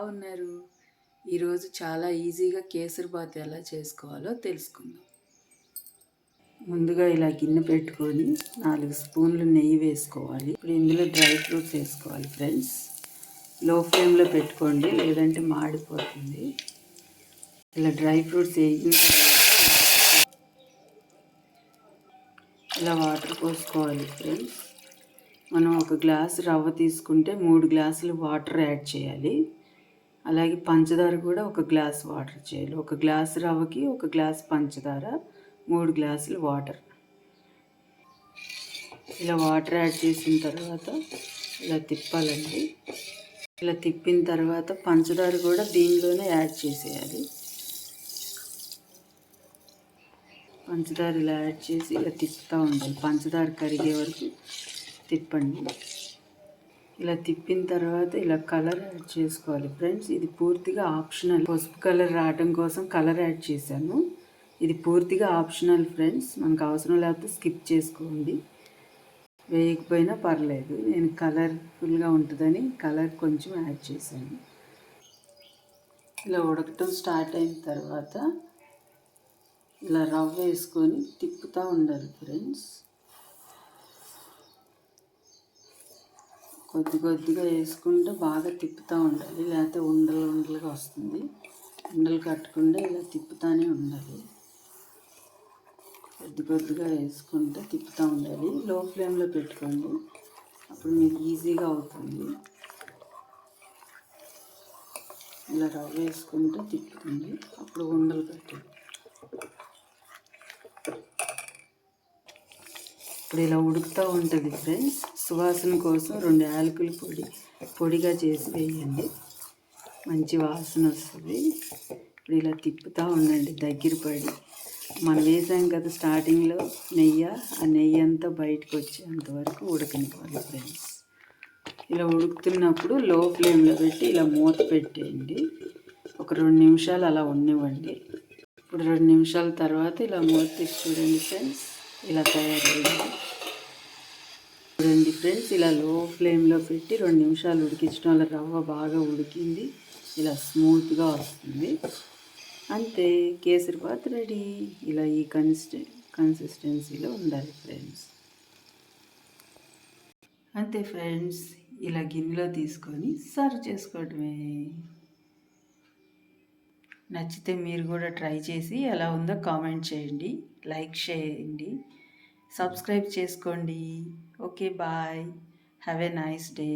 ఉన్నారు? ఈరోజు చాలా ఈజీగా కేసరిబాత్ ఎలా చేసుకోవాలో తెలుసుకుందాం. ముందుగా ఇలా గిన్నె పెట్టుకొని 4 స్పూన్లు నెయ్యి వేసుకోవాలి. ఇప్పుడు ఇందులో డ్రై ఫ్రూట్స్ వేసుకోవాలి ఫ్రెండ్స్. లో ఫ్లేమ్లో పెట్టుకోండి, లేదంటే మాడిపోతుంది. ఇలా డ్రై ఫ్రూట్స్ వేగిన తర్వాత ఇలా వాటర్ పోసుకోవాలి ఫ్రెండ్స్. మనం 1 గ్లాసు రవ్వ తీసుకుంటే 3 గ్లాసులు వాటర్ యాడ్ చేయాలి. అలాగే పంచదార కూడా 1 గ్లాస్ వాటర్ చేయాలి. 1 గ్లాసు రవ్వకి 1 గ్లాస్ పంచదార, 3 గ్లాసులు వాటర్. ఇలా వాటర్ యాడ్ చేసిన తర్వాత ఇలా తిప్పాలండి. ఇలా తిప్పిన తర్వాత పంచదార కూడా దీనిలోనే యాడ్ చేసేయాలి. పంచదార ఇలా యాడ్ చేసి ఇలా తిప్పుతూ ఉండాలి. పంచదార కరిగే వరకు తిప్పండి. ఇలా తిప్పిన తర్వాత ఇలా కలర్ యాడ్ చేసుకోవాలి ఫ్రెండ్స్. ఇది పూర్తిగా ఆప్షనల్. పసుపు కలర్ రావడం కోసం కలర్ యాడ్ చేశాను. ఇది పూర్తిగా ఆప్షనల్ ఫ్రెండ్స్. మనకు అవసరం లేకపోతే స్కిప్ చేసుకోండి, వేయకపోయినా పర్లేదు. నేను కలర్ఫుల్గా ఉంటుందని కలర్ కొంచెం యాడ్ చేశాను. ఇలా ఉడకటం స్టార్ట్ అయిన తర్వాత ఇలా రవ్వ వేసుకొని తిప్పుతూ ఉండాలి ఫ్రెండ్స్. కొద్దిగా వేసుకుంటూ బాగా తిప్పుతూ ఉండాలి, లేకపోతే ఉండలుగా వస్తుంది. ఉండలు కట్టకుండా ఇలా తిప్పుతూనే ఉండాలి. కొద్దిగా వేసుకుంటూ తిప్పుతూ ఉండాలి. లో ఫ్లేమ్లో పెట్టుకోండి, అప్పుడు మీకు ఈజీగా అవుతుంది. ఇలా రవ్వ వేసుకుంటూ తిప్పుతుంది, అప్పుడు ఉండలు కట్టండి. ఇప్పుడు ఇలా ఉడుకుతూ ఉంటుంది ఫ్రెండ్స్. సువాసన కోసం 2 యాలకుల పొడిగా చేసి వేయండి, మంచి వాసన వస్తుంది. ఇప్పుడు ఇలా తిప్పుతూ ఉండండి దగ్గర పడి. మనం వేసాం కదా స్టార్టింగ్లో నెయ్యి, ఆ నెయ్యి అంతా బయటకు వచ్చేంతవరకు ఉడకనివ్వాలి ఫ్రెండ్స్. ఇలా ఉడుకుతున్నప్పుడు లో ఫ్లేమ్లో పెట్టి ఇలా మూత పెట్టేయండి. ఒక 2 నిమిషాలు అలా ఉండనివ్వండి. ఇప్పుడు 2 నిమిషాల తర్వాత ఇలా మూత తీసి చూడండి ఫ్రెండ్స్, ఇలా తయారైంది. చూడండి ఫ్రెండ్స్, ఇలా లో ఫ్లేమ్లో పెట్టి 2 నిమిషాలు ఉడికించడం వల్ల రవ్వ బాగా ఉడికింది, ఇలా స్మూత్గా వస్తుంది. అంతే, కేసరిబాత్ రెడీ. ఇలా ఈ కన్సిస్టెన్సీలో ఉండాలి ఫ్రెండ్స్. అంతే ఫ్రెండ్స్, ఇలా గిన్నెలో తీసుకొని సర్వ్ చేసుకోవడమే. నచ్చితే మీరు కూడా ట్రై చేసి ఎలా ఉందో కామెంట్ చేయండి, లైక్ చేయండి, సబ్స్క్రైబ్ చేసుకోండి. Okay, bye. Have a nice day.